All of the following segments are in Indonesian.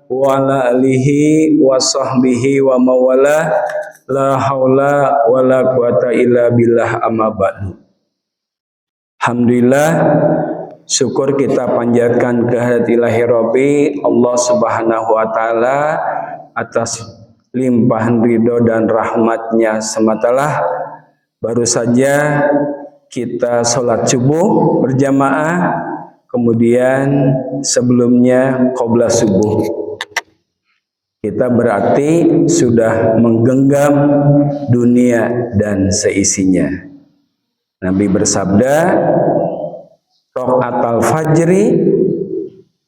wa ala alihi wa sahbihi wa mawala la haula wa la quwata illa billah amma ba'du. Alhamdulillah, syukur kita panjatkan kehadirat ilahi Rabbi Allah Subhanahu wa taala atas limpahan ridho dan rahmatnya sematalah. Baru saja kita sholat subuh berjamaah, kemudian sebelumnya qobla subuh. Kita berarti sudah menggenggam dunia dan seisinya. Nabi bersabda, raqatal fajri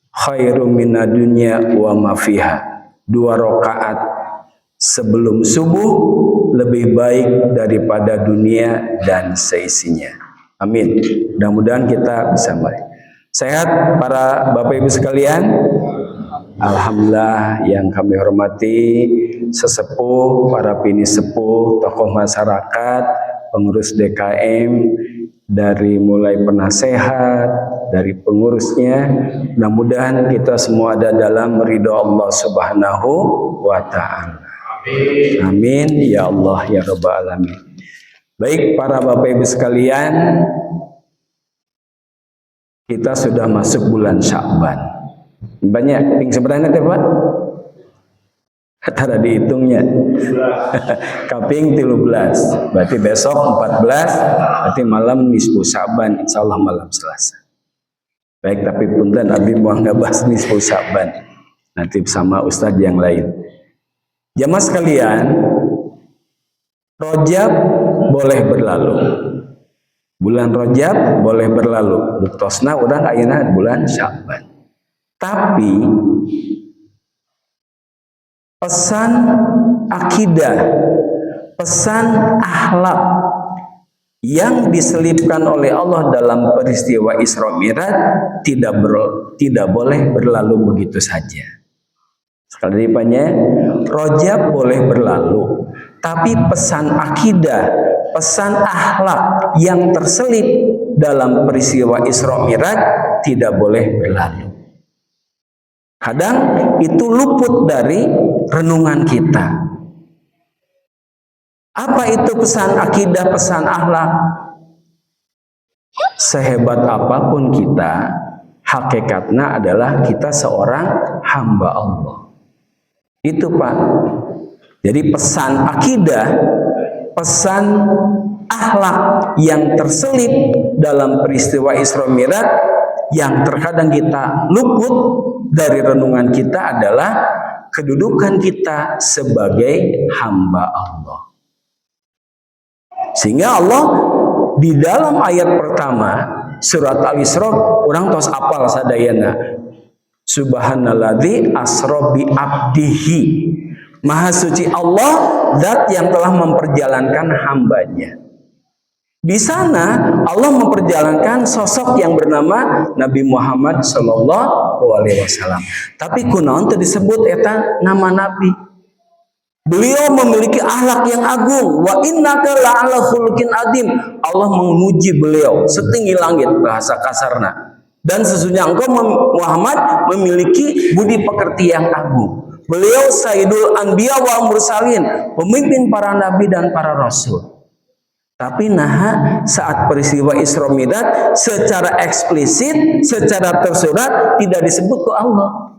khairum minad dunya wa ma fiha. 2 rakaat sebelum subuh lebih baik daripada dunia dan seisinya. Amin. Mudah-mudahan kita bisa baik. Sehat para Bapak Ibu sekalian? Alhamdulillah, yang kami hormati sesepuh, para bini sepuh, tokoh masyarakat, pengurus DKM, dari mulai penasehat, dari pengurusnya. Mudah-mudahan kita semua ada dalam ridho Allah Subhanahu wa ta'ala. Amin ya Allah ya Rabbal alamin. Baik para Bapak Ibu sekalian, kita sudah masuk bulan Sya'ban. Banyak ping sebenarnya teh Pak? Tara dihitungnya. Kaping 13. Berarti besok 14, berarti malam nisfu Sya'ban, insyaallah malam Selasa. Baik, tapi punten Abi mau ngabahas nisfu Sya'ban. Nanti sama ustadz yang lain. Jamaah sekalian, Rajab boleh berlalu. Bulan Rajab boleh berlalu. Buktosna urang ayeuna bulan Sya'ban. Tapi pesan akidah, pesan akhlak yang diselipkan oleh Allah dalam peristiwa Isra Mi'raj tidak boleh berlalu begitu saja. Sekali lagi, Rajab boleh berlalu, tapi pesan akidah, pesan akhlak yang terselip dalam peristiwa Isra Mi'raj tidak boleh berlalu. Kadang itu luput dari renungan kita. Apa itu pesan akidah, pesan akhlak? Sehebat apapun kita, hakikatnya adalah kita seorang hamba Allah. Itu Pak. Jadi pesan akidah, pesan akhlak yang terselip dalam peristiwa Isra Mi'raj yang terkadang kita luput dari renungan kita adalah kedudukan kita sebagai hamba Allah. Sehingga Allah di dalam ayat pertama surat Al-Isra, orang tos apal sadayana, Subhanalladzi asra bi abdihi. Maha suci Allah, zat yang telah memperjalankan hambanya. Di sana Allah memperjalankan sosok yang bernama Nabi Muhammad sallallahu alaihi wasallam. Tapi kunaon teu disebut eta nama Nabi. Beliau memiliki akhlak yang agung. Wa innaka la'ala khuluqin adzim. Allah memuji beliau setinggi langit, bahasa kasarna. Dan sesungguhnya engkau Muhammad memiliki budi pekerti yang agung. Beliau Sayyidul Anbiya wa Mursalin, pemimpin para nabi dan para rasul. Tapi saat peristiwa Isra Mi'raj secara eksplisit, secara tersurat tidak disebut ku Allah.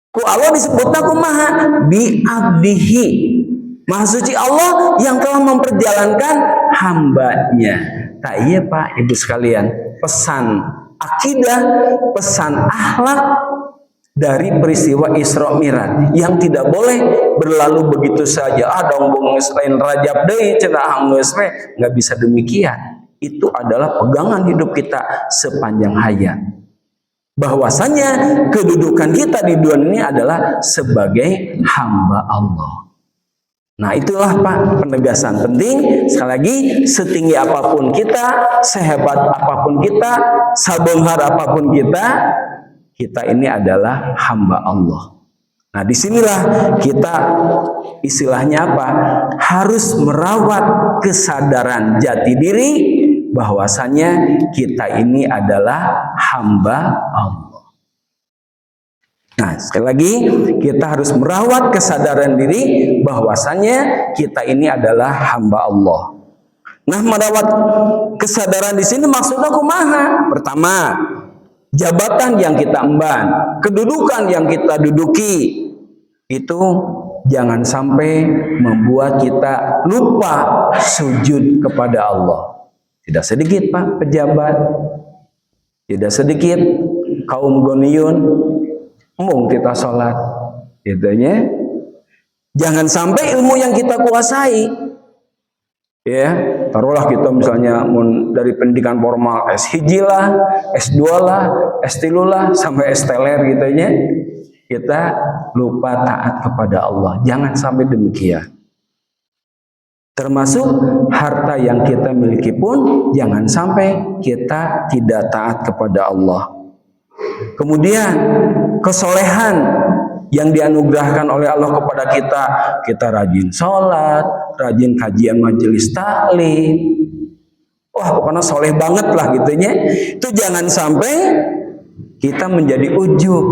Ku Allah disebutnya kumaha? Bi abdihi. Maha suci Allah yang telah memperjalankan hambanya. Tak iya Pak Ibu sekalian, pesan akidah, pesan akhlak dari peristiwa Isra Mi'raj yang tidak boleh berlalu begitu saja. Dong lain Rajab deui cenah geus we, enggak bisa demikian. Itu adalah pegangan hidup kita sepanjang hayat. Bahwasanya kedudukan kita di dunia ini adalah sebagai hamba Allah. Nah itulah Pak penegasan penting. Sekali lagi, setinggi apapun kita, sehebat apapun kita, sabonghar apapun kita ini adalah hamba Allah. Nah disinilah kita istilahnya apa? Harus merawat kesadaran jati diri bahwasanya kita ini adalah hamba Allah. Nah, sekali lagi kita harus merawat kesadaran diri bahwasannya kita ini adalah hamba Allah. Nah, merawat kesadaran di sini maksudnya kumaha? Pertama, jabatan yang kita emban, kedudukan yang kita duduki, itu jangan sampai membuat kita lupa sujud kepada Allah. Tidak sedikit Pak pejabat, tidak sedikit kaum goniyun, kita sholat, gitunya. Jangan sampai ilmu yang kita kuasai, ya, taruhlah kita misalnya dari pendidikan formal S1 lah, S2 lah, S3 lah, sampai S teler gitunya, kita lupa taat kepada Allah. Jangan sampai demikian. Termasuk harta yang kita miliki pun jangan sampai kita tidak taat kepada Allah. Kemudian kesolehan yang dianugerahkan oleh Allah kepada kita, kita rajin sholat, rajin kajian majelis taklim, wah pokoknya soleh banget lah gitunya. Itu jangan sampai kita menjadi ujub,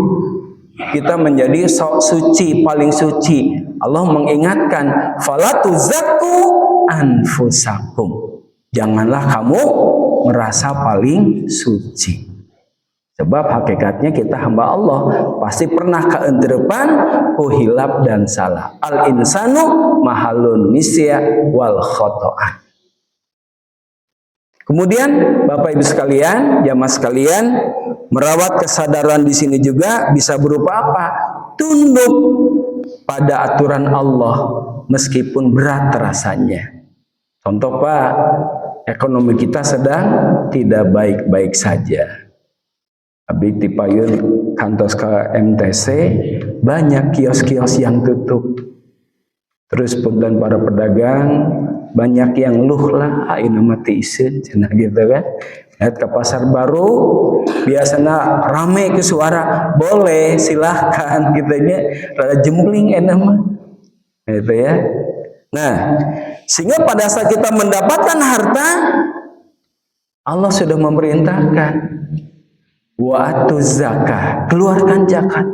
kita menjadi sok suci, paling suci. Allah mengingatkan, fala tuzakku anfusakum, janganlah kamu merasa paling suci. Sebab hakikatnya kita hamba Allah, pasti pernah keentrepan, hilap dan salah. Al insanu mahalun nisya wal khoto'ah. Kemudian Bapak Ibu sekalian, jamaah sekalian, merawat kesadaran di sini juga bisa berupa apa? Tunduk pada aturan Allah meskipun berat rasanya. Contoh Pak, ekonomi kita sedang tidak baik-baik saja. Abdi tipayun kantos ke MTC, banyak kios-kios yang tutup. Terus punten para pedagang, banyak yang luh lah, ini mati isin, cina gitu kan. Lihat ke pasar baru, biasanya rame ke suara, boleh silahkan gitu ya, rada jempling enak mah, gitu ya. Nah, sehingga pada saat kita mendapatkan harta, Allah sudah memerintahkan, wa atuz zakah, keluarkan zakat.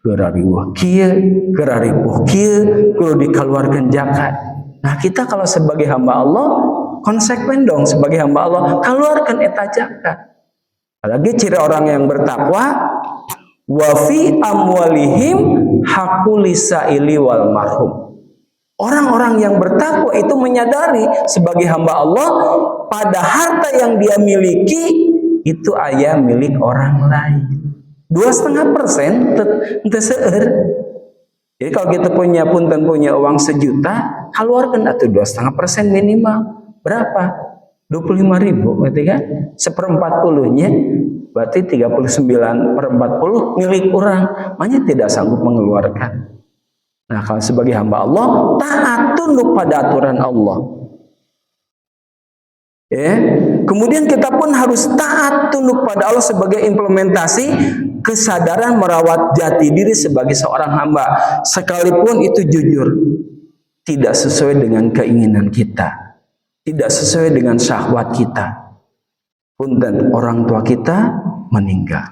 Gerari wah kieu, gerari wah kieu, kudu dikeluarkan zakat. Nah, kita kalau sebagai hamba Allah konsekuen dong, sebagai hamba Allah keluarkan eta zakat. Apalagi ciri orang yang bertakwa, wa fi amwalihim haqqul lisaili wal marhum. Orang-orang yang bertakwa itu menyadari sebagai hamba Allah, pada harta yang dia miliki itu ayah milik orang lain. 2,5% ente seueur. Jadi kalau kita punya uang 1 juta, keluarkan atau 2,5% minimal. Berapa? 25.000, berarti kan? 1/40-nya berarti 39/40 milik orang. Makanya tidak sanggup mengeluarkan. Nah, kalau sebagai hamba Allah, taat tunduk pada aturan Allah. Ya. Kemudian kita pun harus taat tunduk pada Allah sebagai implementasi kesadaran merawat jati diri sebagai seorang hamba, sekalipun itu jujur tidak sesuai dengan keinginan kita, tidak sesuai dengan syahwat kita. Punten orang tua kita meninggal,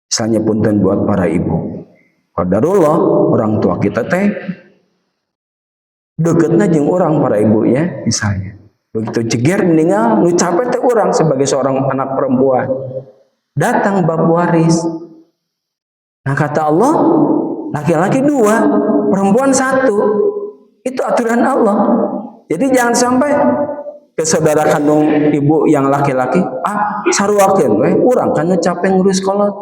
misalnya punten buat para ibu, qadarullah orang tua kita teh deketna jeung orang para ibunya misalnya. Begitu jeger meninggal, nu capek teh orang sebagai seorang anak perempuan. Datang bab waris. Nah kata Allah, laki-laki 2, perempuan 1. Itu aturan Allah. Jadi jangan sampai ke saudara kandung ibu yang laki-laki, saruakeun we, urang kan capek ngurus kolot.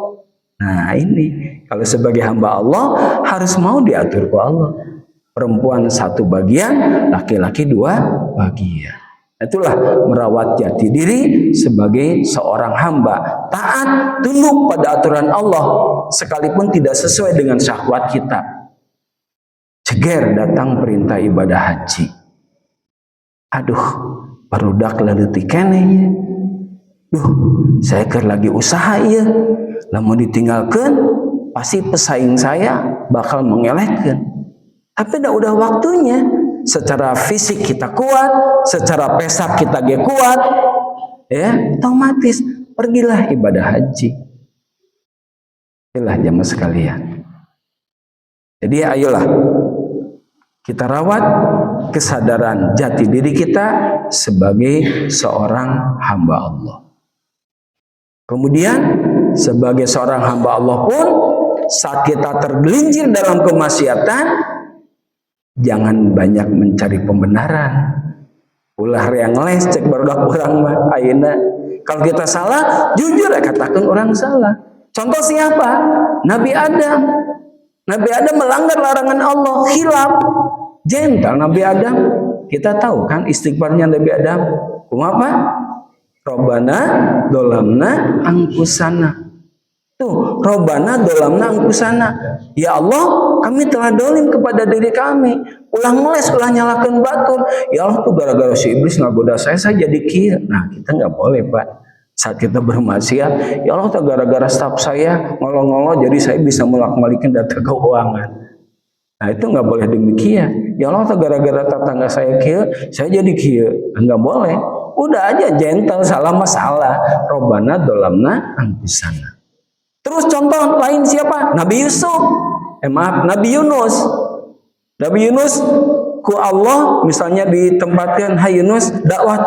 Nah ini, kalau sebagai hamba Allah harus mau diatur ku Allah. Perempuan 1 bagian, laki-laki 2 bagian. Itulah merawat jati diri sebagai seorang hamba, taat tunduk pada aturan Allah sekalipun tidak sesuai dengan syahwat kita. Ceger datang perintah ibadah haji, aduh barudak leutik keneh, saya keur lagi usaha ya, lamun ditinggalkan pasti pesaing saya bakal mengelehkeun. Tapi udah waktunya. Secara fisik kita kuat, secara pesak kita ge kuat, ya otomatis pergilah ibadah haji. Itulah jamaah sekalian. Jadi ayolah kita rawat kesadaran jati diri kita sebagai seorang hamba Allah. Kemudian sebagai seorang hamba Allah pun saat kita tergelincir dalam kemaksiatan, jangan banyak mencari pembenaran. Ulah yang les cek barudak orang mah ayeuna. Kalau kita salah, jujur ya katakan orang salah. Contoh siapa? Nabi Adam. Nabi Adam melanggar larangan Allah, khilaf. Jental Nabi Adam. Kita tahu kan istighfarnya Nabi Adam. Kumaha? Robbana dolamna angkusana. Tuh, Robbana dolamna angkusana. Ya Allah, kami telah dolim kepada diri kami. Ulah ngeles, ulah nyalakan batur. Ya Allah tuh gara-gara si iblis ngagoda saya jadi kieu. Nah, kita nggak boleh, Pak. Saat kita bermaksiat, ya Allah tuh gara-gara staf saya ngolo-ngolo jadi saya bisa melak-malikan data keuangan. Nah, itu nggak boleh demikian. Ya Allah tuh gara-gara tetangga saya kieu, saya jadi kieu. Nggak boleh. Udah aja gentle, salah masalah. Robbana dolamna angkusana. Terus contoh lain siapa? Nabi Yusuf. Nabi Yunus. Nabi Yunus ku Allah misalnya ditempatkan, hai Yunus dakwah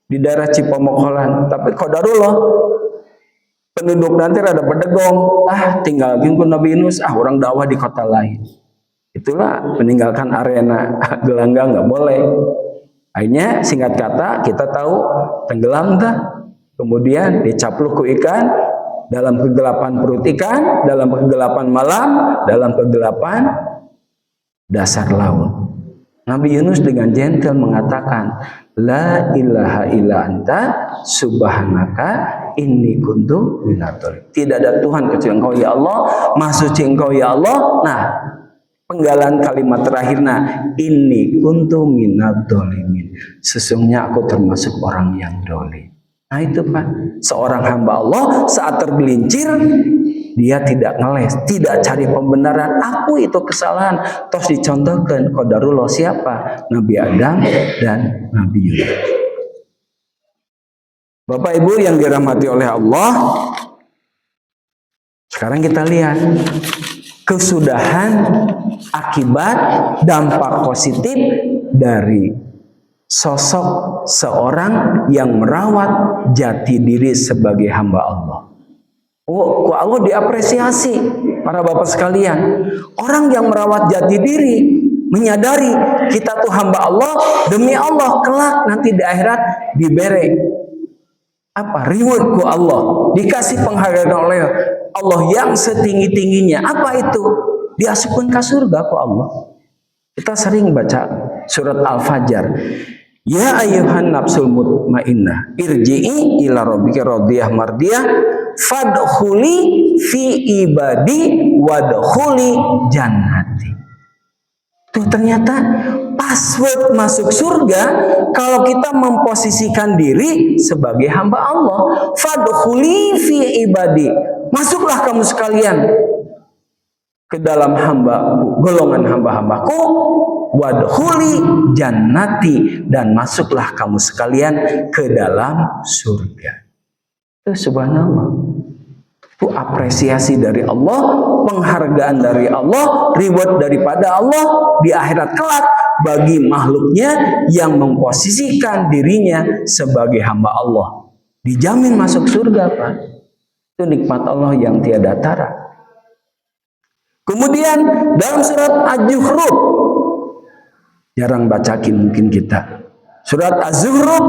di daerah Cipamokolan. Tapi qadarullah penduduk nanti rada berdegong. Tinggalkan ku Nabi Yunus. Orang dakwah di kota lain. Itulah meninggalkan arena gelanggang, nggak boleh. Akhirnya singkat kata kita tahu tenggelam kemudian dicapluk ku ikan dalam kegelapan perut ikan, dalam kegelapan malam, dalam kegelapan dasar laut. Nabi Yunus dengan gentle mengatakan, La ilaha illa anta subhanaka inni kuntu minadh-dhalimin. Tidak ada Tuhan kecuali Engkau ya Allah, Maha Suci Engkau ya Allah. Nah, penggalan kalimat terakhirnya, inni kuntu minadh-dhalimin. Sesungguhnya aku termasuk orang yang dolim. Nah itu Pak, seorang hamba Allah saat tergelincir, dia tidak ngeles, tidak cari pembenaran. Aku itu kesalahan. Terus dicontohkan qadarullah siapa? Nabi Adam dan Nabi Yunus. Bapak Ibu yang dirahmati oleh Allah, sekarang kita lihat kesudahan akibat dampak positif dari sosok seorang yang merawat jati diri sebagai hamba Allah. Allah diapresiasi para bapak sekalian. Orang yang merawat jati diri, menyadari kita tuh hamba Allah, demi Allah kelak nanti di akhirat diberi reward ku Allah, dikasih penghargaan oleh Allah yang setinggi-tingginya. Apa itu? Diasupkan ke surga ku Allah. Kita sering baca surat Al-Fajr. Ya ayyuhan nafsul mutmainnah irji'i ila rabbika radiyah mardiyah fadkhuli fi ibadi wadkhuli jannati. Tuh ternyata password masuk surga kalau kita memposisikan diri sebagai hamba Allah. Fadkhuli fi ibadi. Masuklah kamu sekalian ke dalam golongan hamba-hambaku. Wadkhuli jannati, dan masuklah kamu sekalian ke dalam surga. Itu subhanallah. Itu apresiasi dari Allah, penghargaan dari Allah, reward daripada Allah di akhirat kelak bagi makhluknya yang memposisikan dirinya sebagai hamba Allah. Dijamin masuk surga, Pak. Itu nikmat Allah yang tiada tara. Kemudian dalam surat Az-Zukhruf, jarang bacakin mungkin kita. Surat Az-Zukhruf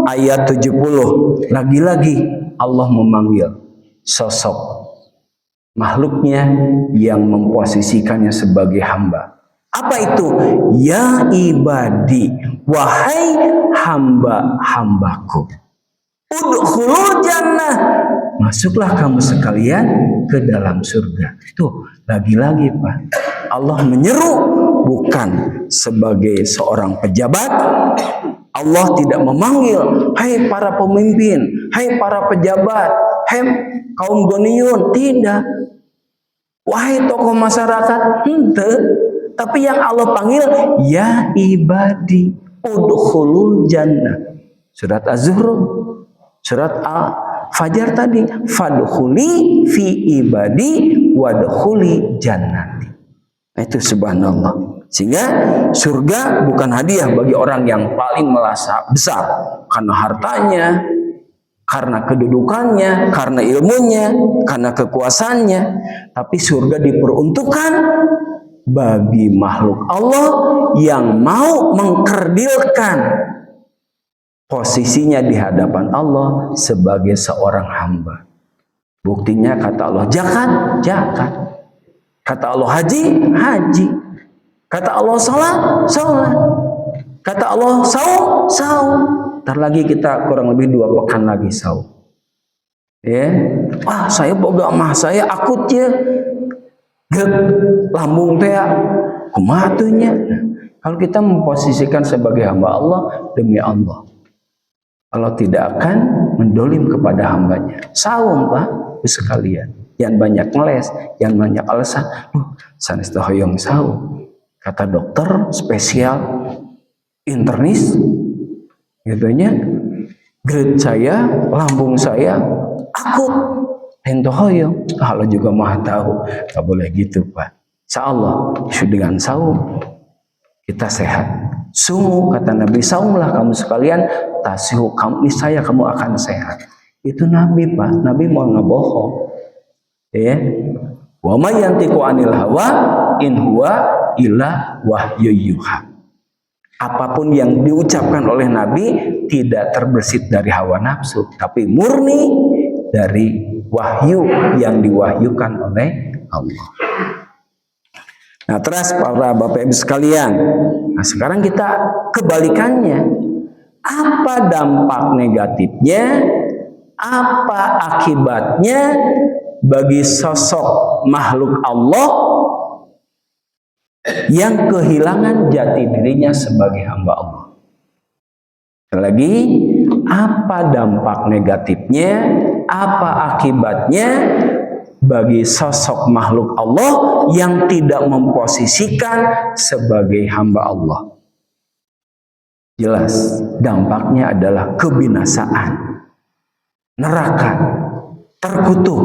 ayat 70. Lagi-lagi Allah memanggil sosok makhluknya yang memposisikannya sebagai hamba. Apa itu? Ya ibadi, wahai hamba-hambaku. Udkhulul jannah. Masuklah kamu sekalian ke dalam surga. Tuh, lagi-lagi Pak. Allah menyeru bukan sebagai seorang pejabat. Allah tidak memanggil, hai para pemimpin, hai para pejabat, hai kaum goniun. Tidak. Wahai tokoh masyarakat. Ente. Tapi yang Allah panggil, ya ibadi, udkhulul jannah. Surat Az-Zukhruf, surat Fajar tadi, fadkhuli fi ibadi wadkhuli jannati. Nah, itu subhanallah. Sehingga surga bukan hadiah bagi orang yang paling merasa besar karena hartanya, karena kedudukannya, karena ilmunya, karena kekuasaannya, tapi surga diperuntukkan bagi makhluk Allah yang mau mengkerdilkan posisinya di hadapan Allah sebagai seorang hamba. Buktinya kata Allah zakat, zakat. Kata Allah haji, haji. Kata Allah salat, salat. Kata Allah saum, saum. Ntar lagi kita kurang lebih 2 pekan lagi saum. Ya, wah saya boga mah saya akut ya. Gek lambung teh kumaha teu nya. Kalau kita memposisikan sebagai hamba Allah demi Allah, Allah tidak akan mendolim kepada hambanya. Saum Pak, sekalian. Jangan banyak ngeles, jangan banyak alasan. Sanes teh hoyong saum. Kata dokter spesial internis, gitunya, grade saya, lambung saya akut. Ento hoyong, Allah juga maha tahu. Gak boleh gitu Pak. Insyaallah dengan saum kita sehat. Sumu, kata Nabi, saumlah kamu sekalian, tasihu kamu, niscaya kamu akan sehat. Itu Nabi Pak, Nabi mau ngebohong. Ya. Wa may yantiqu anil hawa in huwa illa wahyu yuha. Apapun yang diucapkan oleh Nabi tidak terbersit dari hawa nafsu, tapi murni dari wahyu yang diwahyukan oleh Allah. Nah, terus para Bapak Ibu sekalian, nah sekarang kita kebalikannya. Apa dampak negatifnya? Apa akibatnya bagi sosok makhluk Allah yang kehilangan jati dirinya sebagai hamba Allah? Lagi, apa dampak negatifnya? Apa akibatnya bagi sosok makhluk Allah yang tidak memposisikan sebagai hamba Allah? Jelas, dampaknya adalah kebinasaan, neraka, terkutuk.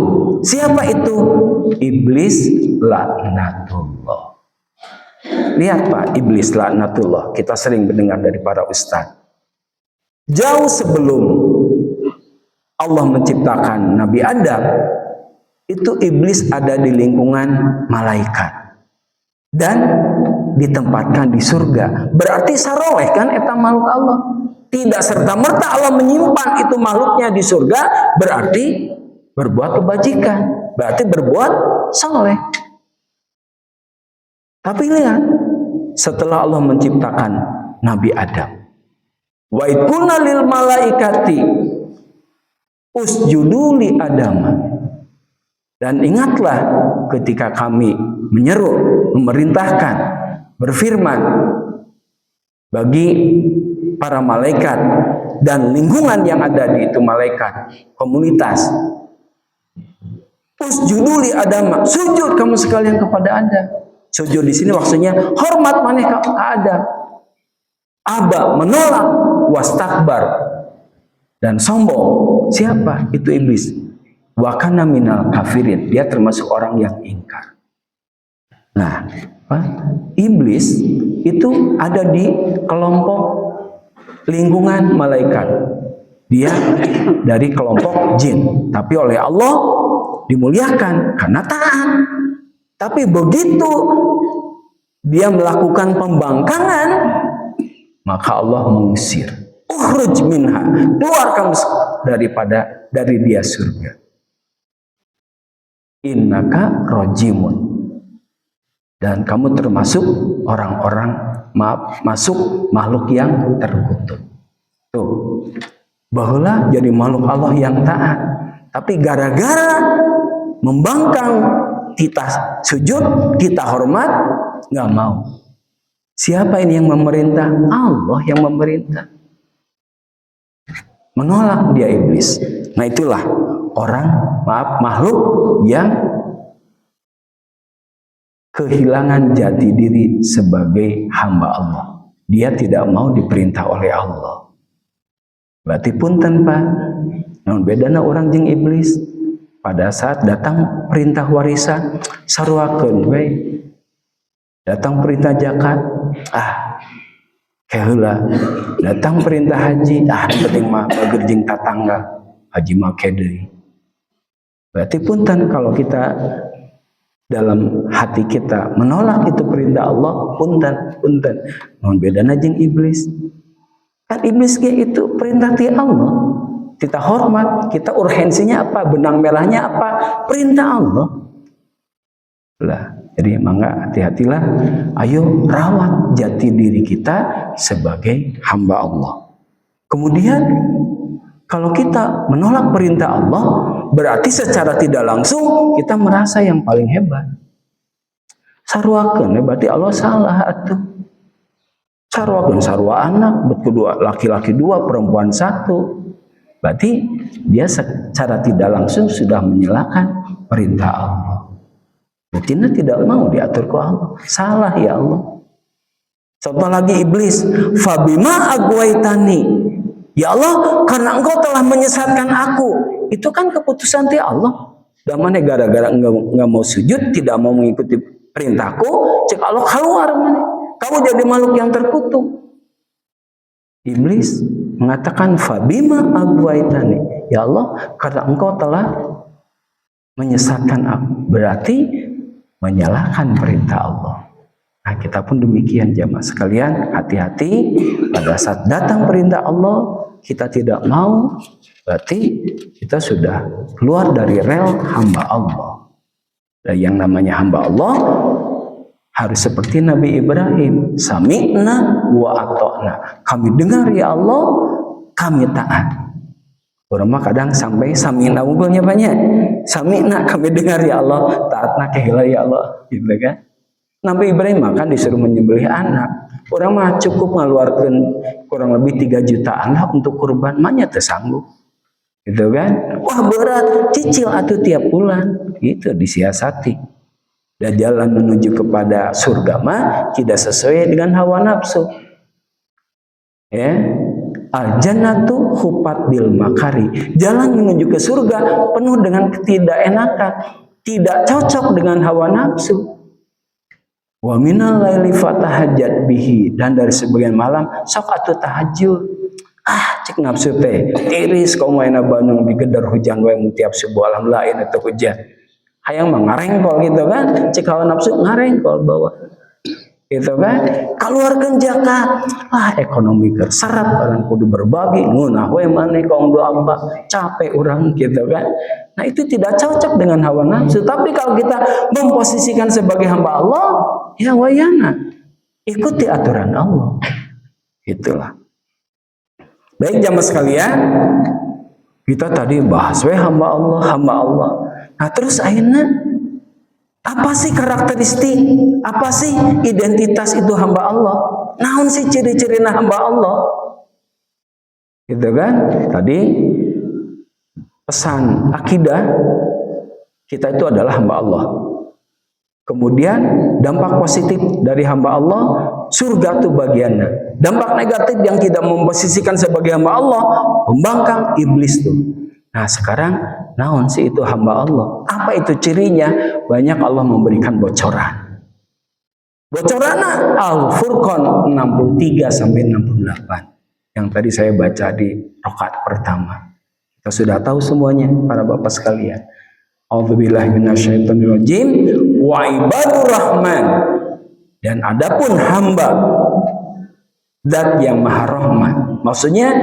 Siapa itu? Iblis laknatullah. Lihat Pak, iblis laknatullah. Kita sering mendengar dari para ustadz. Jauh sebelum Allah menciptakan Nabi Adam, itu iblis ada di lingkungan malaikat dan ditempatkan di surga. Berarti saroleh kan eta makhluk Allah. Tidak serta-merta Allah menyimpan itu makhluknya di surga berarti berbuat kebajikan, berarti berbuat saleh. Tapi lihat, setelah Allah menciptakan Nabi Adam, wa idqulna lil malaikati usjudu li Adam. Dan ingatlah ketika kami menyeru, memerintahkan, berfirman bagi para malaikat dan lingkungan yang ada di itu malaikat, komunitas. Usjudu li Adam, sujud kamu sekalian kepada Adam. Sujud di sini maksudnya hormat maneh ke Adam. Aba menolak, wastakbar dan sombong. Siapa? Itu iblis. Wa kana minal kafirin. Dia termasuk orang yang ingkar. Nah, iblis itu ada di kelompok lingkungan malaikat. Dia dari kelompok jin, tapi oleh Allah dimuliakan karena taat. Tapi begitu dia melakukan pembangkangan, maka Allah mengusir. Ukhruj minha, keluar kamu dari dia surga. Innaka rajimun. Dan kamu termasuk orang-orang masuk makhluk yang terkutuk. Tuh, bahwa jadi makhluk Allah yang taat, tapi gara-gara membangkang kita sujud, kita hormat, nggak mau. Siapa ini yang memerintah? Allah yang memerintah. Menolak dia iblis. Nah itulah orang, makhluk yang kehilangan jati diri sebagai hamba Allah. Dia tidak mau diperintah oleh Allah. Berarti punten Pak, Namun bedana orang jeung iblis, pada saat datang perintah warisan saruakeun we, datang perintah zakat keheula, datang perintah haji penting mah bager jeung tatangga haji make deui. Berarti punten kalau kita dalam hati kita menolak itu perintah Allah, punten. Namun bedana jeung iblis. Kan iblis ge itu perintah ti Allah. Kita hormat, kita urgensinya apa? Benang merahnya apa? Perintah Allah. Lah, jadi mangga hati-hatilah. Ayo rawat jati diri kita sebagai hamba Allah. Kemudian kalau kita menolak perintah Allah, berarti secara tidak langsung kita merasa yang paling hebat. Sarwakeun berarti Allah salah atuh. Sarwakeun sarua anak, kedua laki-laki 2, perempuan 1. Berarti dia secara tidak langsung sudah menyalahkan perintah Allah. Berarti dia tidak mau diatur ke Allah. Salah ya Allah. Contoh lagi iblis, fabima agwaitani. Ya Allah, karena engkau telah menyesatkan aku. Itu kan keputusan ti Allah. Damane gara-gara enggak mau sujud, tidak mau mengikuti perintahku, cek Allah keluar mana. Kamu jadi makhluk yang terkutuk. Iblis mengatakan fabima agwaitani. Ya Allah, karena engkau telah menyesatkan aku. Berarti menyalahkan perintah Allah. Nah, kita pun demikian jamaah sekalian, hati-hati pada saat datang perintah Allah kita tidak mau, berarti kita sudah keluar dari rel hamba Allah. Dan yang namanya hamba Allah harus seperti Nabi Ibrahim, sami'na wa ata'na. Kami dengar ya Allah, kami taat. Orang mah kadang sampai sami'na unggulnya banyak. Sami'na kami dengar ya Allah, taatna keheula ya Allah, gitu kan? Nabi Ibrahim kan disuruh menyembelih anak. Orang mah cukup mengeluarkan kurang lebih 3 juta anak untuk kurban, mah nya teu sanggup. Gitu kan? Wah berat, cicil atuh tiap bulan. Gitu disiasati. Dan jalan menuju kepada surga mah tidak sesuai dengan hawa nafsu. Ya. Al-jannatu hufat bil makari. Jalan menuju ke surga penuh dengan ketidakenakan, tidak cocok dengan hawa nafsu. Wa minal laili fatahajjat bihi, dan dari sebagian malam sok atuh tahajud. Cek nafsu teh tiris komo ena Bandung digedar hujan wae mun tiap subuh alhamdulillah aya teh hujan. Hayang mah ngarengkol gitu kan, cek hawa nafsu ngarengkol bawah. Gitu kan? Keluarkan zakat. Ekonomi kerseret, orang kudu berbagi, ngunah we maneh kong doa capek orang gitu kan. Nah, itu tidak cocok dengan hawa nafsu. Tapi kalau kita memposisikan sebagai hamba Allah, ya wayana ikuti aturan Allah. Itulah. Baik jamaah sekalian, kita tadi bahas hamba Allah, hamba Allah. Nah, terus akhirnya apa sih karakteristik? Apa sih identitas itu hamba Allah? Naon sih ciri-cirina hamba Allah? Gitu kan? Tadi pesan akidah kita itu adalah hamba Allah. Kemudian dampak positif dari hamba Allah, surga itu bagiannya. Dampak negatif yang tidak memposisikan sebagai hamba Allah, pembangkang iblis tuh. Nah sekarang naon sih itu hamba Allah? Apa itu cirinya? Banyak Allah memberikan bocoran. Bocorannya Al-Furqan 63 sampai 68 yang tadi saya baca di rakaat pertama. Kita sudah tahu semuanya para bapak sekalian. A'udzubillahi minasyaitonirrajim. Wa ibadur rahman, dan adapun hamba zat yang maha rahman. Maksudnya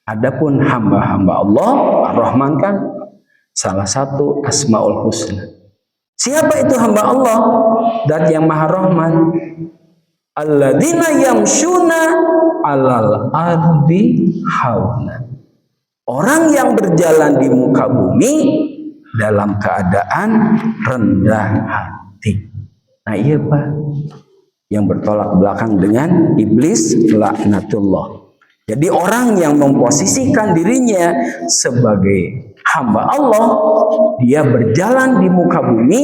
adapun hamba-hamba Allah, Ar-Rahman kan salah satu Asmaul Husna. Siapa itu hamba Allah? Zat yang Maha Rahman. Alladzina yamshuna 'alal ardi hauna. Orang yang berjalan di muka bumi dalam keadaan rendah hati. Nah, iya Pak. Yang bertolak belakang dengan iblis laknatullah. Jadi orang yang memposisikan dirinya sebagai hamba Allah, dia berjalan di muka bumi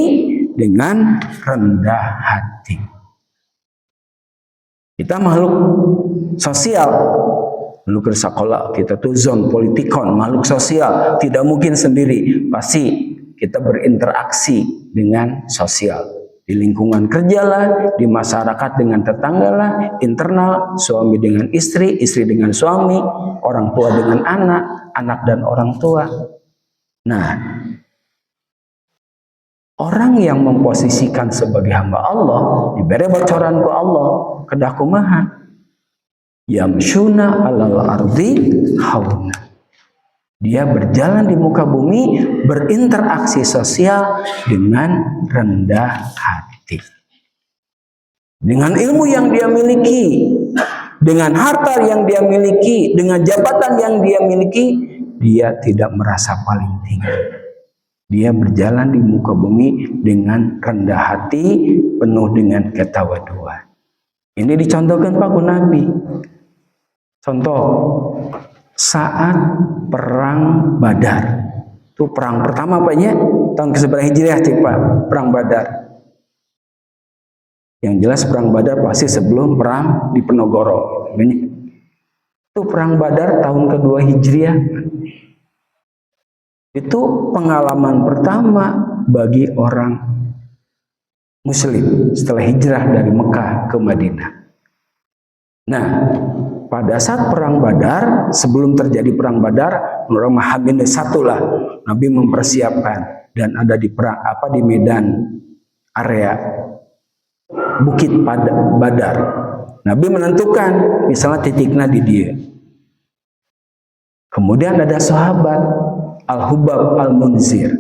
dengan rendah hati. Kita makhluk sosial, Dulu ke sekolah kita tuh zon politikon, makhluk sosial, tidak mungkin sendiri. Pasti kita berinteraksi dengan sosial. Di lingkungan kerja lah, di masyarakat dengan tetangga lah, internal, suami dengan istri, istri dengan suami, orang tua dengan anak, anak dan orang tua. Nah, orang yang memposisikan sebagai hamba Allah, diberi bocoran ku Allah, kedah kumaha. Yamshuna alal ardi hauna. Dia berjalan di muka bumi, berinteraksi sosial dengan rendah hati. Dengan ilmu yang dia miliki, dengan harta yang dia miliki, dengan jabatan yang dia miliki, dia tidak merasa paling tinggi. Dia berjalan di muka bumi dengan rendah hati, penuh dengan ketawaduan. Ini dicontohkan Pak Nabi. Contoh, saat perang Badar. Itu perang pertama Pak ya, tahun ke-11 Hijriah Pak, perang Badar. Yang jelas perang Badar pasti sebelum perang di Penogoro. Itu perang Badar tahun kedua Hijriah. Itu pengalaman pertama bagi orang Muslim setelah hijrah dari Mekah ke Madinah. Nah, pada saat perang Badar, sebelum terjadi perang Badar, menurut Hamin satu lah, Nabi mempersiapkan dan ada di perang di medan area Bukit Badar. Nabi menentukan misalnya titiknya di dia. Kemudian ada sahabat Al-Hubab Al-Munzir.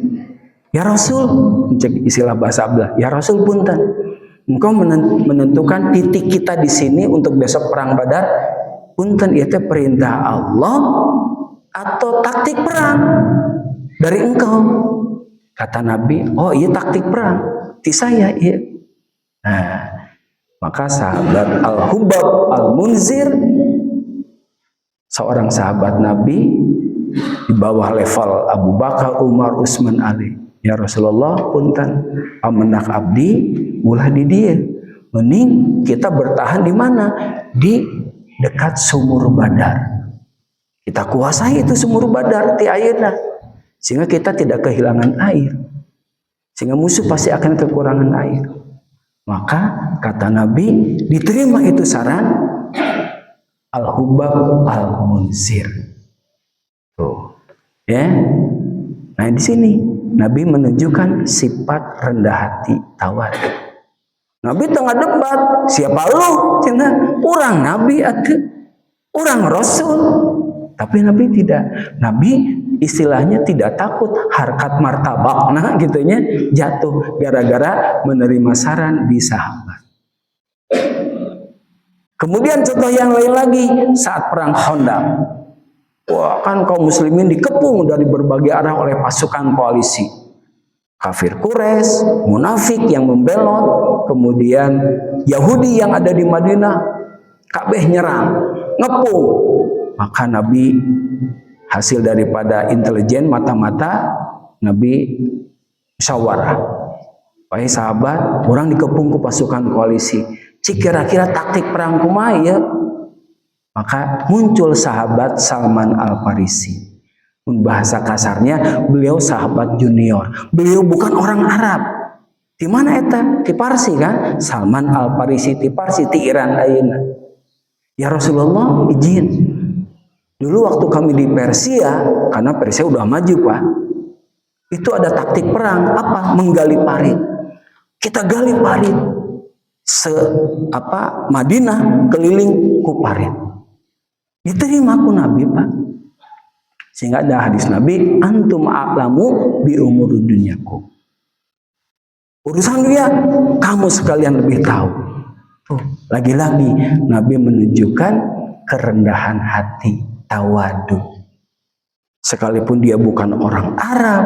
Ya Rasul, cek istilah bahasa Abdullah. Ya Rasul punten, engkau menentukan titik kita di sini untuk besok perang Badar. Punten itu perintah Allah atau taktik perang dari engkau? Kata Nabi, oh iya taktik perang. Ti saya iya. Nah, maka sahabat Al-Hubab Al-Munzir, seorang sahabat Nabi di bawah level Abu Bakar, Umar, Utsman, Ali. Ya Rasulullah, punten pamendak abdi ulah di dia. Mending kita bertahan di mana? Di dekat sumur Badar. Kita kuasai itu sumur Badar ti ayeuna, sehingga kita tidak kehilangan air. Sehingga musuh pasti akan kekurangan air. Maka kata Nabi, diterima itu saran Al-Hubab Al-Munzir. Tuh, ya. Nah, di sini Nabi menunjukkan sifat rendah hati, tawadu. Nabi tengah debat, siapa lu? Cina, orang Nabi atau orang Rasul. Tapi Nabi tidak. Nabi istilahnya tidak takut harkat martabak, nah gitunya jatuh gara-gara menerima saran di sahabat. Kemudian contoh yang lain lagi saat perang Khandaq. Wah, kan kaum muslimin dikepung dari berbagai arah oleh pasukan koalisi. Kafir Quraisy, munafik yang membelot, kemudian Yahudi yang ada di Madinah, kabeh nyerang, ngepung. Maka Nabi hasil daripada intelijen mata-mata, Nabi musyawarah. Wahai sahabat, orang dikepung ke pasukan koalisi. Cik kira-kira taktik perang kumaha ya? Maka muncul sahabat Salman Al-Farisi. Bahasa kasarnya, beliau sahabat junior. Beliau bukan orang Arab. Di mana eta? Di Parsi kan? Salman Al-Farisi di Parsi, di Iran ayeuna. Ya Rasulullah, izin. Dulu waktu kami di Persia, karena Persia udah maju Pak, itu ada taktik perang. Apa? Menggali parit. Kita gali parit. Madinah keliling ku parit. Diterima aku Nabi Pak. Sehingga ada hadis Nabi, antum a'lamu bi umuri dunyakum. Urusan dia, kamu sekalian lebih tahu. Tuh, lagi-lagi Nabi menunjukkan kerendahan hati, tawadu. Sekalipun dia bukan orang Arab,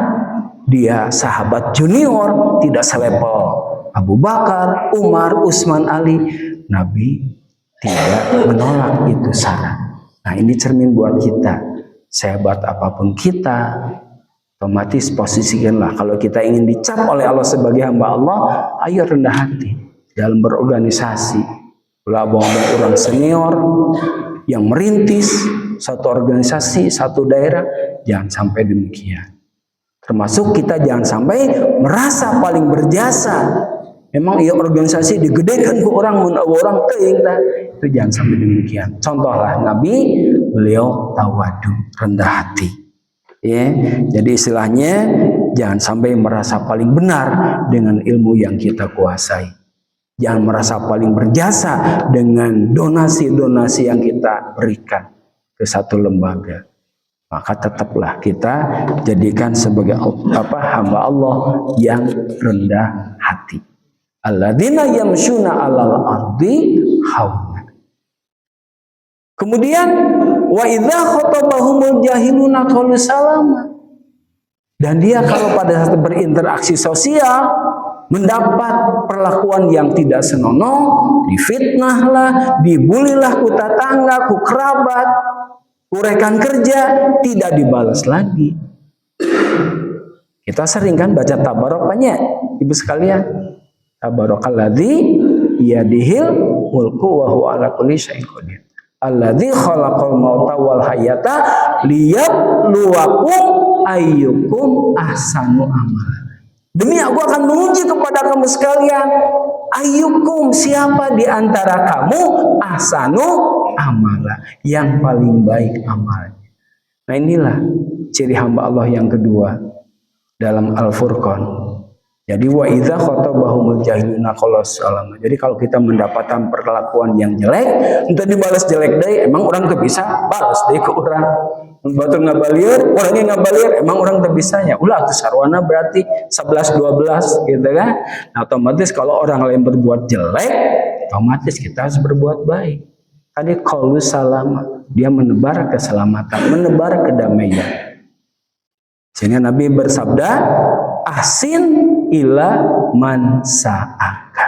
dia sahabat junior, tidak selevel Abu Bakar, Umar, Utsman, Ali. Nabi tidak menolak itu saran. Nah, ini cermin buat kita. Sehebat apapun kita, otomatis posisikanlah. Kalau kita ingin dicap oleh Allah sebagai hamba Allah, ayo rendah hati dalam berorganisasi. Kalau orang senior yang merintis, satu organisasi, satu daerah. Jangan sampai demikian. Termasuk kita jangan sampai merasa paling berjasa. Memang ya organisasi digedekan ke orang, orang teing, itu jangan sampai demikian. Contohlah Nabi, beliau tawadu, rendah hati. Ya, jadi istilahnya jangan sampai merasa paling benar dengan ilmu yang kita kuasai. Jangan merasa paling berjasa dengan donasi-donasi yang kita berikan ke satu lembaga. Maka tetaplah kita jadikan sebagai hamba Allah yang rendah hati. Alladzina yamshuna 'alal ardi hauna. Kemudian wa idza khatabahumul jahiluna qalu salama. Dan dia kalau pada saat berinteraksi sosial mendapat perlakuan yang tidak senonoh, difitnahlah, dibulilah ku tetangga, ku kerabat, ku rekan kerja, tidak dibalas lagi. Kita sering kan baca tabarokahnya, ibu sekalian. Tabarakalladzi biyadihil mulku wa huwa ala kulli syai'in qadir. Alladzi khalaqal mauta wal hayata liyabluwakum ayyukum ahsanu amala. Demi aku akan menguji kepada kamu sekalian, ayyukum, siapa di antara kamu ahsanu amala, yang paling baik amalnya. Nah inilah ciri hamba Allah yang kedua dalam Al-Furqan. Jadi wa idza khatabahumul jahiluna qalu salama. Jadi kalau kita mendapatkan perlakuan yang jelek, entah dibalas jelek deui, emang orang teu bisa balas deui ke urang. Mun batur ngabalieur, orangnya ngabalieur, emang orang teu bisanya. Ulah atuh sarwana berarti 11 12 gitu kan. Nah, otomatis kalau orang lain berbuat jelek, otomatis kita harus berbuat baik. Tadi qalu salama, dia menebar keselamatan, menebar kedamaian. Sehingga Nabi bersabda, ahsin ila man sa'aka.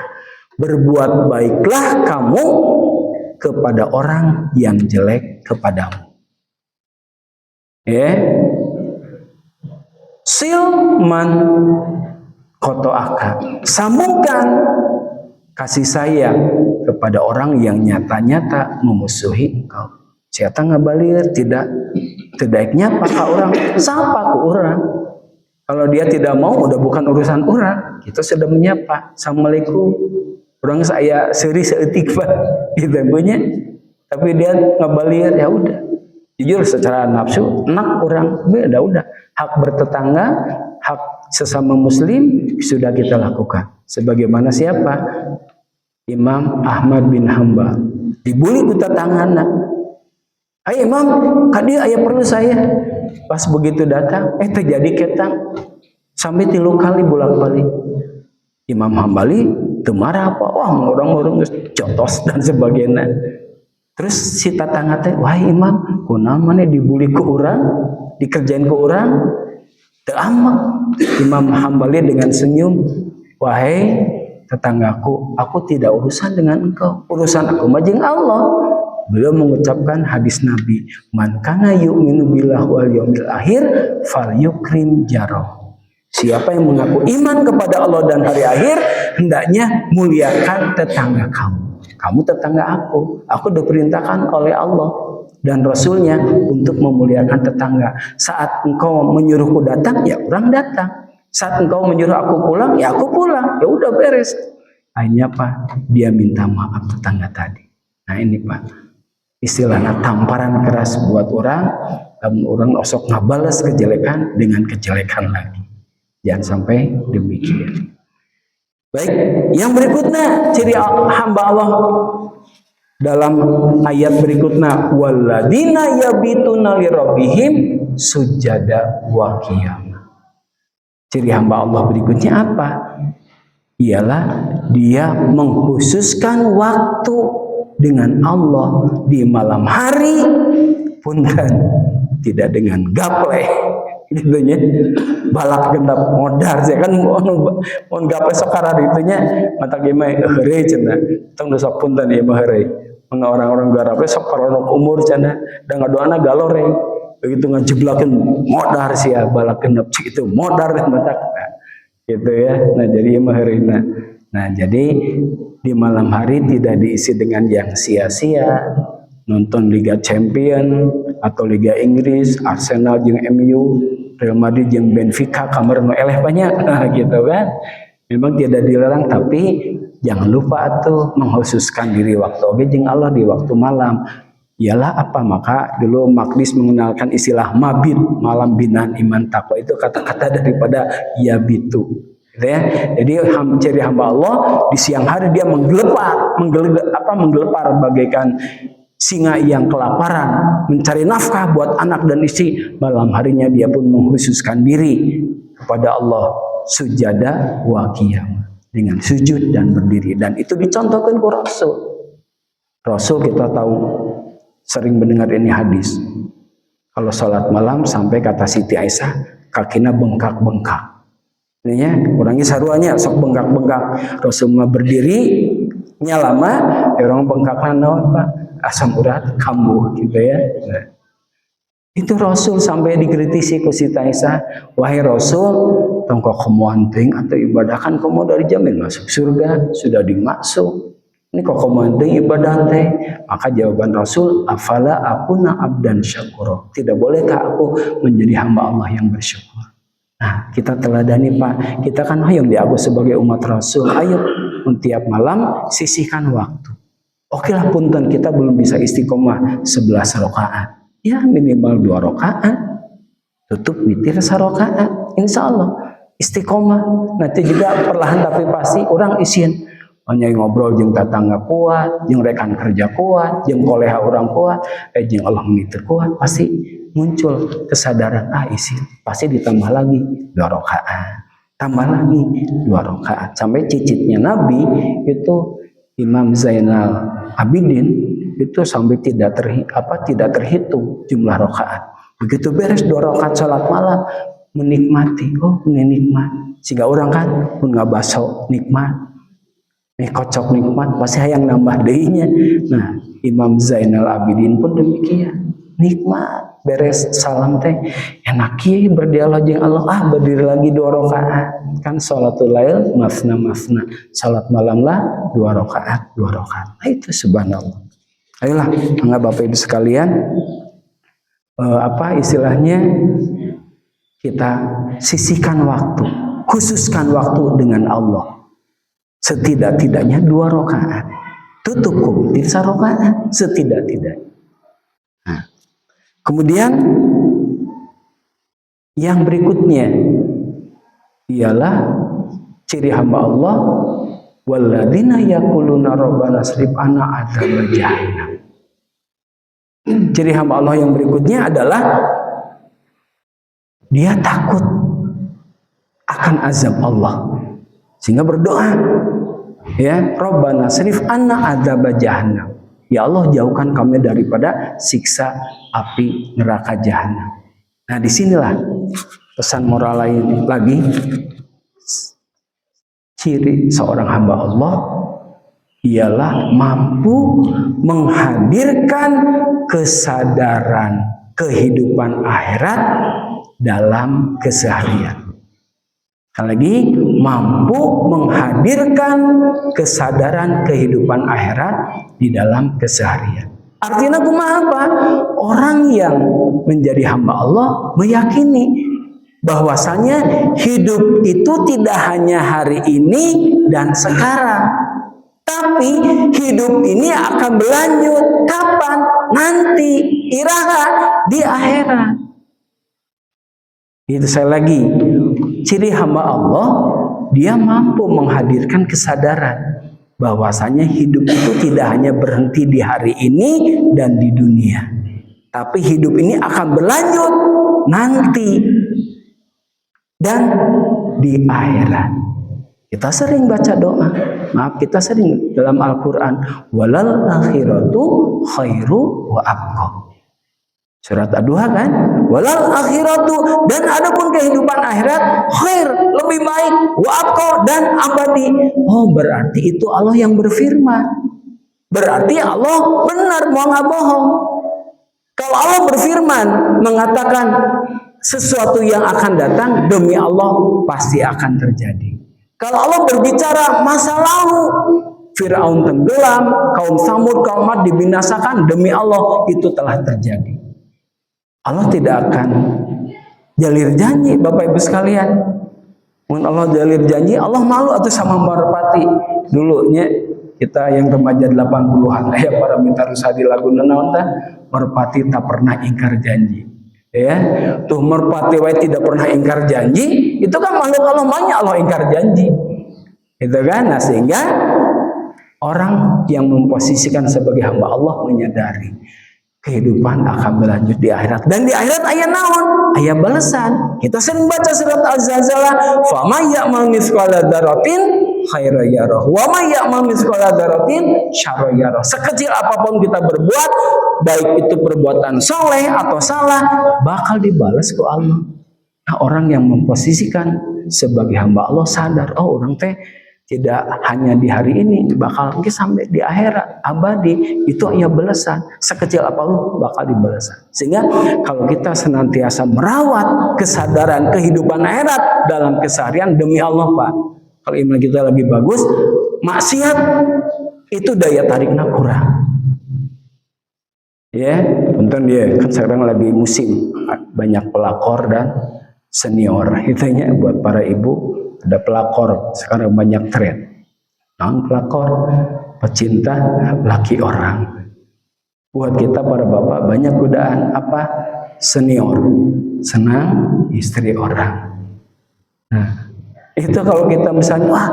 Berbuat baiklah kamu kepada orang yang jelek kepadamu. Sil man koto'aka. Sambungkan kasih sayang kepada orang yang nyata-nyata memusuhi engkau. Siapa ngabalir tidak nyapa ke orang, sapa ke orang. Kalau dia tidak mau, udah bukan urusan orang. Kita sudah menyapa, assalamualaikum. Orang saya seri seetik pak, gitu punya. Tapi dia ngabalir, ya udah. Jujur secara nafsu, enak orang, udah. Hak bertetangga, hak sesama Muslim sudah kita lakukan. Sebagaimana siapa? Imam Ahmad bin Hanbal dibully ku tetanggana. Hai Imam, kadi aya perlu saya. Pas begitu datang, terjadi ketang sampai 3 kali bolak-balik. Imam Hambali teu marah apa, wah orang-orang jotos dan sebagainya. Terus si tetangga teh, wah Imam, kunaon maneh dibully ku urang, dikerjain ku urang? Teu amak. Imam Hambali dengan senyum, wahai tetanggaku, aku tidak urusan dengan engkau, urusan aku mah jeung Allah. Beliau mengucapkan hadis Nabi, man kana yu'minu billahi wal yaumil akhir falyukrim jarah. Siapa yang mengaku iman kepada Allah dan hari akhir, hendaknya muliakan tetangga kamu. Kamu tetangga aku. Aku diperintahkan oleh Allah dan Rasulnya untuk memuliakan tetangga. Saat engkau menyuruhku datang, ya orang datang. Saat engkau menyuruh aku pulang, ya aku pulang. Ya udah beres. Akhirnya Pak, dia minta maaf tetangga tadi. Nah ini Pak, istilahnya tamparan keras buat orang, dan orang osok ngabalas kejelekan dengan kejelekan lagi. Jangan sampai demikian. Baik, yang berikutnya ciri hamba Allah dalam ayat berikutnya, walladzina yabituna lirabbihim sujada wa qiyama. Ciri hamba Allah berikutnya apa? Ialah dia mengkhususkan waktu dengan Allah di malam hari, punten tidak dengan gaple gitunya, balak gendap modar saya kan mon gaple sokara itunya mata gimana heureuy cenah tong dosa punten ieu mah heureuy mun orang-orang gaple sok paronok umur cenah da ngadoana galore begitu ngajeblakeun modar sia balak gendap cik itu modar mata gitu ya. Nah jadi ieu mah heureuy. Nah jadi di malam hari tidak diisi dengan yang sia-sia, nonton Liga Champion atau Liga Inggris, Arsenal jeung MU, Real Madrid jeung Benfica, kamar nu eleh banyak gitu kan. Memang tidak dilarang, tapi jangan lupa atuh mengkhususkan diri waktu oge jeung Allah di waktu malam. Ialah apa? Maka dulu Maqdis mengenalkan istilah mabit, malam binaan iman takwa, itu kata-kata daripada yabitu. Gitu ya. Jadi ciri hamba Allah di siang hari dia menggelepar bagaikan singa yang kelaparan, mencari nafkah buat anak dan istri. Malam harinya dia pun mengkhususkan diri kepada Allah, sujada wa qiyam, dengan sujud dan berdiri. Dan itu dicontohkan ke Rasul. Rasul kita tahu sering mendengar ini hadis. Kalau sholat malam sampai kata Siti Aisyah, kakinya bengkak-bengkak. Ini ya, orangnya saruannya sok bengkak-bengkak. Rasulullah berdiri, lama, orang bengkaknya naon Pak? Asam urat kambuh gitu ya. Nah, itu Rasul sampai dikritisi ku Siti Aisyah, wahai Rasul, tongkok kemuan ting atau ibadah kan kamu dari jamin masuk surga, sudah dimasuk. Ini kok kamu ibadah teh? Maka jawaban Rasul, afala akuna abdan syakura. Tidak bolehkah aku menjadi hamba Allah yang bersyukur? Nah, kita teladani Pak. Kita kan hayang diaku sebagai umat Rasul. Ayo, tiap malam sisihkan waktu. Oke lah punten kita belum bisa istiqomah 11 rakaat. Ya minimal 2 rakaat. Tutup witir 1 rakaat. Insya Allah istiqomah. Nanti juga perlahan tapi pasti orang isin. Hanya ngobrol jeung tatangga kuat, jeung rekan kerja kuat, jeung koleha orang kuat, jeung Allah mitir kuat, pasti muncul kesadaran isin. Pasti ditambah lagi 2 rakaat. Tambah lagi 2 rakaat. Sampai cicitnya Nabi itu Imam Zainal Abidin itu sampai tidak terhitung jumlah rakaat. Begitu beres 2 rakaat salat malam, menikmati, ini nikmat. Sehingga orang kan pun ngabaso nikmat. Kocok nikmat, pasti hayang nambah deinya. Nah, Imam Zainal Abidin pun demikian. Nikmat, beres salam teh enak kieu berdialog jeung Allah, berdiri lagi 2 rakaat. Kan salatul lail mafna, salat malam lah 2 rakaat. Nah, itu subhanallah. Ayolah, enggak Bapak Ibu sekalian, istilahnya kita sisihkan waktu, khususkan waktu dengan Allah. Setidak-tidaknya 2 rakaat. Tutup witir 1 rakaat setidak-tidaknya. Nah, kemudian yang berikutnya ialah ciri hamba Allah, walladzina yaquluna rabbana srif anna adzab jahannam. Ciri hamba Allah yang berikutnya adalah dia takut akan azab Allah, sehingga berdoa, ya Rabbana srif anna adzab jahannam. Ya Allah, jauhkan kami daripada siksa api neraka jahanam. Nah, disinilah pesan moral lain lagi. Ciri seorang hamba Allah ialah mampu menghadirkan kesadaran kehidupan akhirat dalam keseharian. Lagi mampu menghadirkan kesadaran kehidupan akhirat di dalam keseharian. Artinya kumaha apa? Orang yang menjadi hamba Allah meyakini bahwasanya hidup itu tidak hanya hari ini dan sekarang, tapi hidup ini akan berlanjut kapan? Nanti, iraha di akhirat. Itu saya lagi. Ciri hamba Allah, dia mampu menghadirkan kesadaran bahwasanya hidup itu tidak hanya berhenti di hari ini dan di dunia, tapi hidup ini akan berlanjut nanti dan di akhirat. Kita sering baca doa, kita sering dalam Al-Quran, walal akhiratu khairu wa abqa. Surat Ad-Duha kan, walal akhiratu, dan adapun kehidupan akhirat khair, lebih baik, wa abqa, dan abadi. Oh, berarti itu Allah yang berfirman. Berarti Allah benar, mau nggak bohong. Kalau Allah berfirman mengatakan sesuatu yang akan datang, demi Allah pasti akan terjadi. Kalau Allah berbicara masa lalu, Fir'aun tenggelam, kaum Samud, kaum Ad dibinasakan, demi Allah itu telah terjadi. Allah tidak akan jalir janji, Bapak Ibu sekalian. Mun Allah jalir janji, Allah malu atau sama merpati. Dulunya kita yang remaja 80-an ya para minta rusa di lagu naon teh, merpati tak pernah ingkar janji. Ya, tuh merpati wae tidak pernah ingkar janji, itu kan makhluk Allah banyak Allah ingkar janji. Itu kan, nah sehingga orang yang memposisikan sebagai hamba Allah menyadari kehidupan akan berlanjut di akhirat, dan di akhirat aya naon? Aya balasan. Kita sering baca surat Az-Zalzalah, "Fa may ya'mal mithqala dzarratin khairan yarah, wa may ya'mal mithqala dzarratin syarran yarah." Sekecil apapun kita berbuat, baik itu perbuatan soleh atau salah, bakal dibalas ke Allah. Nah, orang yang memposisikan sebagai hamba Allah sadar, oh orang teh tidak hanya di hari ini, bakal sampai di akhirat abadi, itu ya balasan. Sekecil apapun bakal dibalasan. Sehingga kalau kita senantiasa merawat kesadaran kehidupan akhirat dalam keseharian, demi Allah Pak, kalau iman kita lagi bagus, maksiat itu daya tariknya kurang. Ya, punten dia kan sekarang lagi musim banyak pelakor dan senior. Itunya buat para ibu, ada pelakor sekarang banyak tren. Non pelakor, pecinta laki orang. Buat kita para bapak banyak godaan apa? Senior, senang istri orang. Nah, itu kalau kita misalnya, wah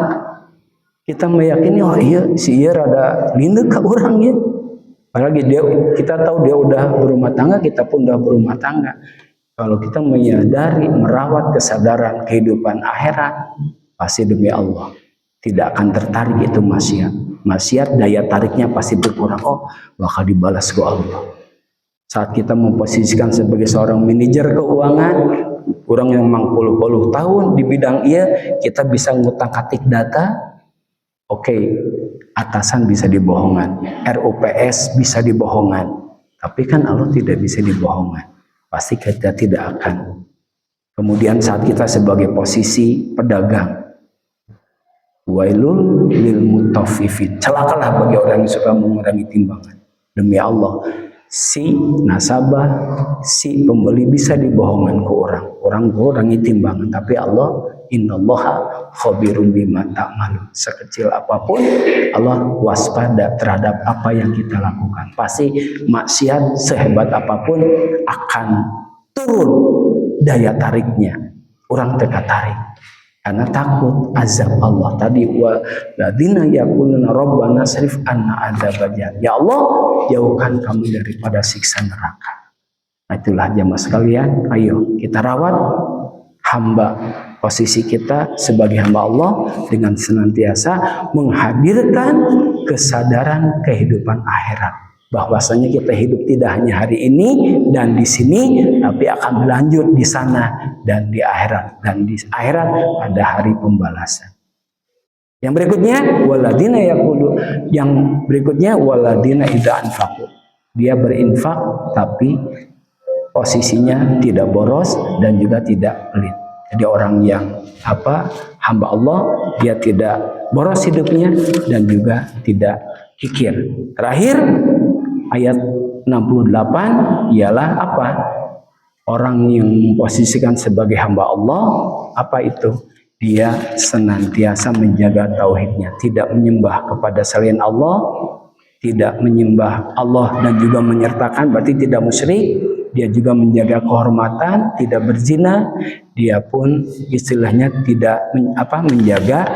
kita meyakini, oh iya si iya rada lindung ke orang ya. Apalagi kita tahu dia udah berumah tangga, kita pun udah berumah tangga. Kalau kita menyadari, merawat kesadaran kehidupan akhirat, pasti demi Allah tidak akan tertarik itu maksiat. Maksiat daya tariknya pasti berkurang. Oh, bakal dibalas ke Allah. Saat kita memposisikan sebagai seorang manajer keuangan, orang yang memang puluh-puluh tahun di bidang iya, kita bisa ngutang-atik data. Oke, atasan bisa dibohongan, RUPS bisa dibohongan, tapi kan Allah tidak bisa dibohongan. Pasti kita tidak akan. Kemudian saat kita sebagai posisi pedagang, wailul lil mutaffifin, celakalah bagi orang yang suka mengurangi timbangan. Demi Allah, si nasabah, si pembeli bisa dibohongan ke orang mengurangi timbangan, tapi Allah, innallaha khabirum bima ta'malun. Sekecil apapun Allah waspada terhadap apa yang kita lakukan. Pasti maksiat sehebat apapun akan turun daya tariknya. Orang tertarik karena takut azab Allah. Tadi waladina yaquluna rabbana srif anna adzabajan. Ya Allah, jauhkan kami daripada siksa neraka. Nah, itulah jamaah sekalian, ayo kita rawat hamba, posisi kita sebagai hamba Allah dengan senantiasa menghadirkan kesadaran kehidupan akhirat, bahwasanya kita hidup tidak hanya hari ini dan di sini, tapi akan berlanjut di sana dan di akhirat, dan di akhirat ada hari pembalasan. Yang berikutnya waladina yaqulu, yang berikutnya waladina idza anfaqu, dia berinfak tapi posisinya tidak boros dan juga tidak pelit. Jadi orang yang hamba Allah, dia tidak boros hidupnya dan juga tidak kikir. Terakhir ayat 68 ialah apa? Orang yang memposisikan sebagai hamba Allah, apa itu? Dia senantiasa menjaga tauhidnya, tidak menyembah kepada selain Allah, tidak menyembah Allah dan juga menyertakan, berarti tidak musyrik. Dia juga menjaga kehormatan, tidak berzina. Dia pun istilahnya tidak menjaga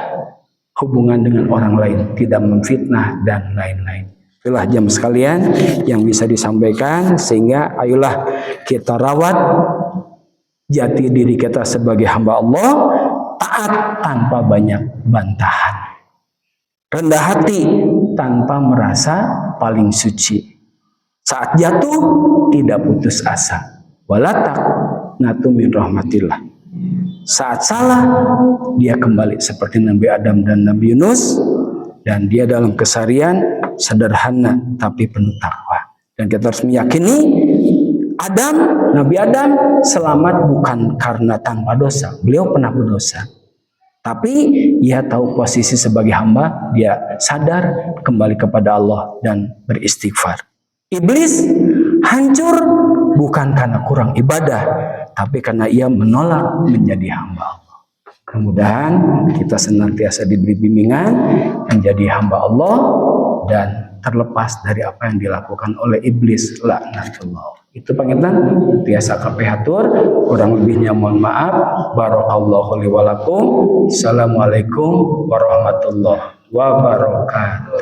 hubungan dengan orang lain, tidak memfitnah dan lain-lain. Itulah jam sekalian yang bisa disampaikan, sehingga ayolah kita rawat jati diri kita sebagai hamba Allah, taat tanpa banyak bantahan, rendah hati tanpa merasa paling suci. Saat jatuh tidak putus asa. Walatak natu min rahmatillah. Saat salah dia kembali seperti Nabi Adam dan Nabi Yunus, dan dia dalam keseharian sederhana tapi penuh takwa. Dan kita harus meyakini Nabi Adam selamat bukan karena tanpa dosa. Beliau pernah berdosa, tapi ia tahu posisi sebagai hamba, dia sadar kembali kepada Allah dan beristighfar. Iblis hancur bukan karena kurang ibadah, tapi karena ia menolak menjadi hamba Allah. Mudah-mudahan kita senantiasa diberi bimbingan menjadi hamba Allah dan terlepas dari apa yang dilakukan oleh iblis laknatullah. Itu pangitan biasa kapehatur, kurang lebihnya mohon maaf. Barakallahu li wa lakum. Assalamualaikum warahmatullahi wabarakatuh.